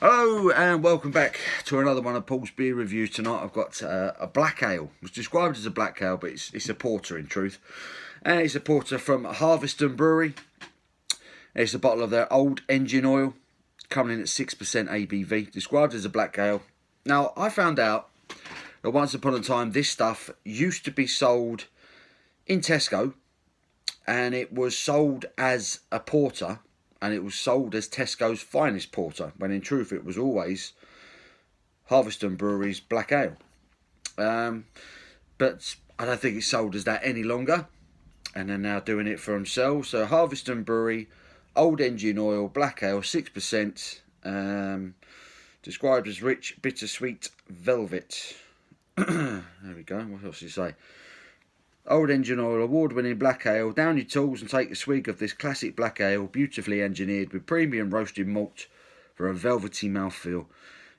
Hello and welcome back to another one of Paul's beer reviews. Tonight I've got a black ale. It's described as a black ale, but it's a porter in truth. It's a porter from Harviestoun Brewery. It's a bottle of their old engine oil, coming in at 6% ABV, described as a black ale. Now, I found out that once upon a time this stuff used to be sold in Tesco, and it was sold as a porter, and it was sold as Tesco's finest porter, when in truth it was always Harviestoun Brewery's black ale. But I don't think it's sold as that any longer, and they're now doing it for themselves. So Harviestoun Brewery, old engine oil, black ale, 6%, described as rich, bittersweet velvet. There we go, what else does it say? Old engine oil, award-winning black ale. Down your tools and take a swig of this classic black ale, beautifully engineered with premium roasted malt for a velvety mouthfeel.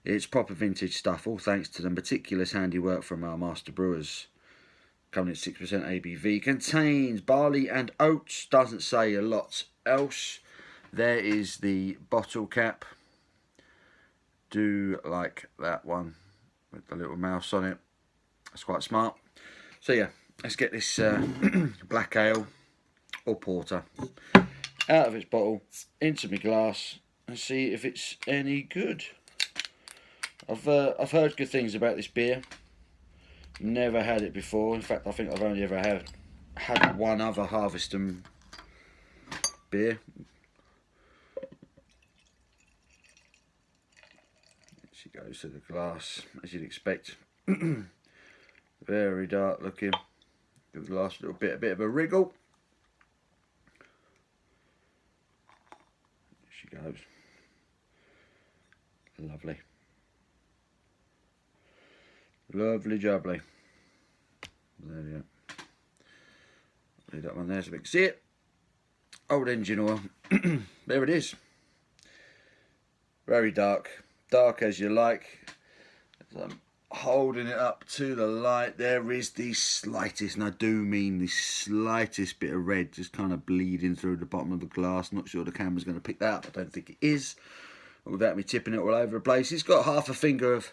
It's proper vintage stuff, all thanks to the meticulous handiwork from our master brewers. Coming at 6% ABV. Contains barley and oats. Doesn't say a lot else. There is the bottle cap. Do like that one with the little mouse on it. That's quite smart. So yeah. Let's get this black ale or porter out of its bottle into my glass and see if it's any good. I've heard good things about this beer. Never had it before. In fact, I think I've only ever had one other Harviestoun beer. She goes to the glass, as you'd expect. Very dark looking. Give the last little bit, a bit of a wriggle. There she goes. Lovely. Lovely jubbly. There we go. Leave that one there so we can see it. Old engine oil. There it is. Very dark. Dark as you like. Holding it up to the light, there is the slightest, and I do mean the slightest bit of red just kind of bleeding through the bottom of the glass. Not sure the camera's going to pick that up. I don't think it is, without me tipping it all over the place. It's got half a finger of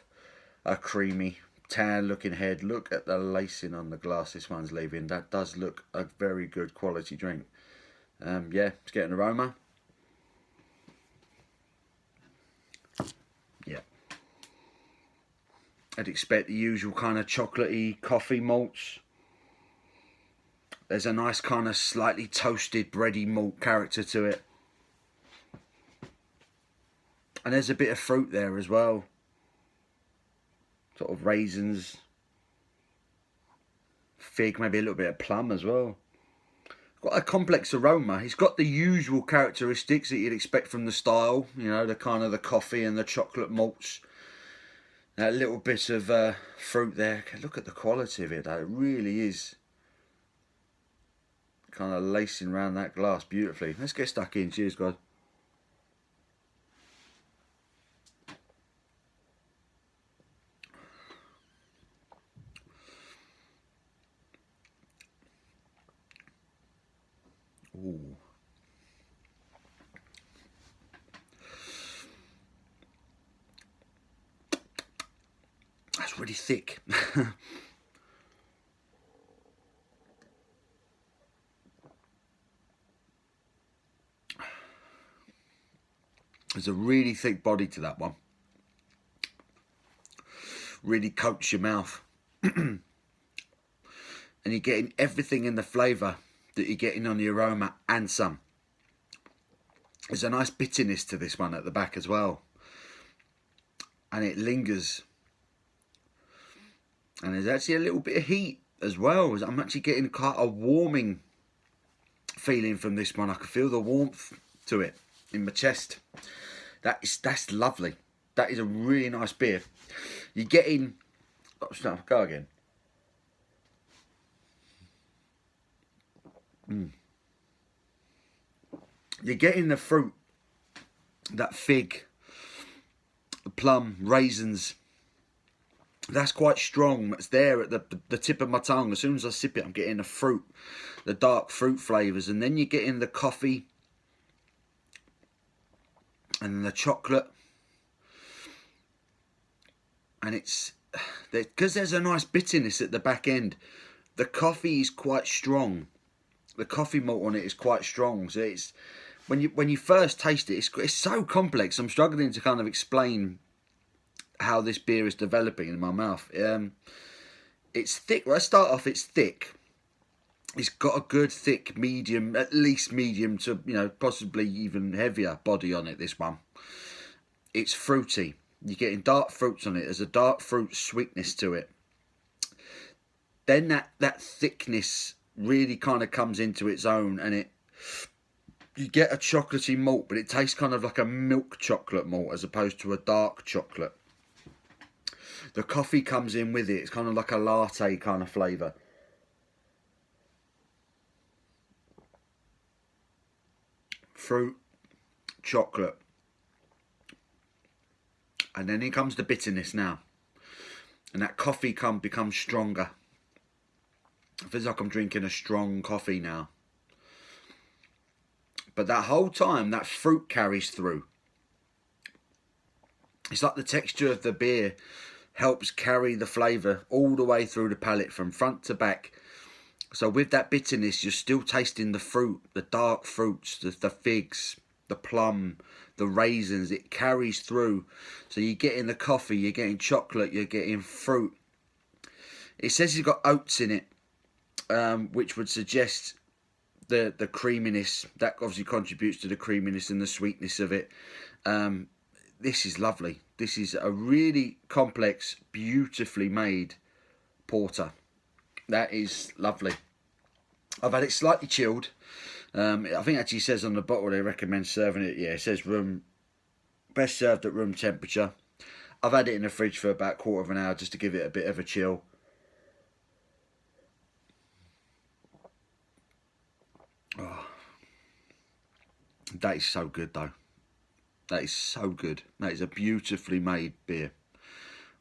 a creamy tan looking head. Look at the lacing on the glass this one's leaving. That does look a very good quality drink. Yeah, it's getting aroma. Yeah, I'd expect the usual kind of chocolatey coffee malts. There's a nice kind of slightly toasted bready malt character to it. And there's a bit of fruit there as well. Sort of raisins, fig, maybe a little bit of plum as well. Got a complex aroma. It's got the usual characteristics that you'd expect from the style. You know, the kind of the coffee and the chocolate malts. That little bit of fruit there. Look at the quality of it though. It really is kind of lacing around that glass beautifully. Let's get stuck in. Cheers, guys. Ooh. That's really thick. There's a really thick body to that one. Really coats your mouth. And you're getting everything in the flavour that you're getting on the aroma and some. There's a nice bitterness to this one at the back as well. And it lingers. And there's actually a little bit of heat as well. I'm actually getting quite a warming feeling from this one. I can feel the warmth to it in my chest. That's lovely. That is a really nice beer. You're getting... Oh, no, go again. You're getting the fruit, that fig, the plum, raisins. That's quite strong. That's there at the tip of my tongue. As soon as I sip it, I'm getting the fruit, the dark fruit flavours. And then you're getting the coffee and the chocolate. and it's because there's a nice bitterness at the back end. The coffee is quite strong. The coffee malt on it is quite strong. So it's when you first taste it, it's so complex. I'm struggling to kind of explain how this beer is developing in my mouth. It's thick. Let's start off. It's thick. It's got a good thick medium, at least medium to, you know, possibly even heavier body on it. This one. It's fruity. You're getting dark fruits on it. There's a dark fruit sweetness to it. Then that thickness really kind of comes into its own, and you get a chocolatey malt, but it tastes kind of like a milk chocolate malt as opposed to a dark chocolate. The coffee comes in with it. It's kind of like a latte kind of flavour. Fruit, chocolate. And then here comes the bitterness now. And that coffee becomes stronger. It feels like I'm drinking a strong coffee now. But that whole time, that fruit carries through. It's like the texture of the beer helps carry the flavour all the way through the palate from front to back. So with that bitterness, you're still tasting the fruit, the dark fruits, the figs, the plum, the raisins. It carries through. So you're getting the coffee, you're getting chocolate, you're getting fruit. It says it's got oats in it, which would suggest the creaminess. That obviously contributes to the creaminess and the sweetness of it. This is lovely. This is a really complex, beautifully made porter. That is lovely. I've had it slightly chilled. I think it actually says on the bottle they recommend serving it. Yeah, it says best served at room temperature. I've had it in the fridge for about a quarter of an hour just to give it a bit of a chill. Oh, that is so good though. That is so good. That is a beautifully made beer.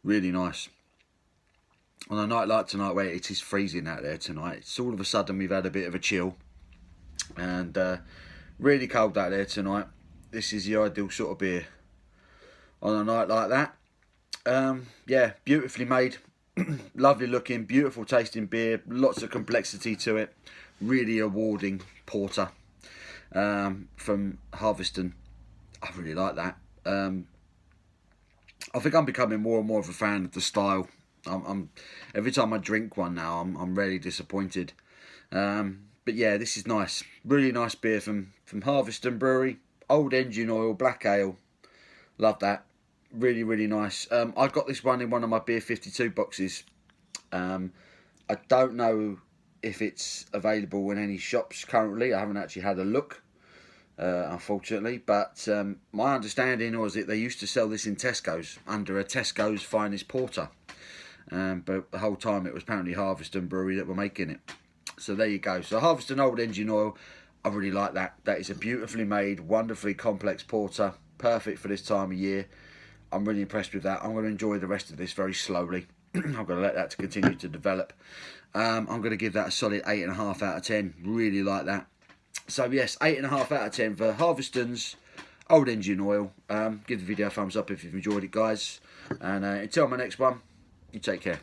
Really nice. On a night like tonight where it is freezing out there tonight, it's all of a sudden we've had a bit of a chill. And really cold out there tonight. This is the ideal sort of beer on a night like that. Yeah, beautifully made. Lovely looking, beautiful tasting beer. Lots of complexity to it. Really awarding porter from Harviestoun. I really like that. I think I'm becoming more and more of a fan of the style. I'm every time I drink one now, I'm really disappointed. But yeah, this is nice. Really nice beer from Harviestoun Brewery. Old engine oil, black ale. Love that. Really, really nice. I got this one in one of my Beer 52 boxes. I don't know if it's available in any shops currently. I haven't actually had a look, unfortunately. But my understanding was that they used to sell this in Tesco's under a Tesco's Finest Porter. But the whole time it was apparently Harviestoun Brewery that were making it. So there you go. So Harviestoun Old Engine Oil, I really like that. That is a beautifully made, wonderfully complex porter. Perfect for this time of year. I'm really impressed with that. I'm going to enjoy the rest of this very slowly. I'm going to let that continue to develop. I'm going to give that a solid 8.5 out of 10. Really like that. So yes, 8.5 out of 10 for Harviestoun's Old Engine Oil. Give the video a thumbs up if you've enjoyed it, guys. And until my next one, you take care.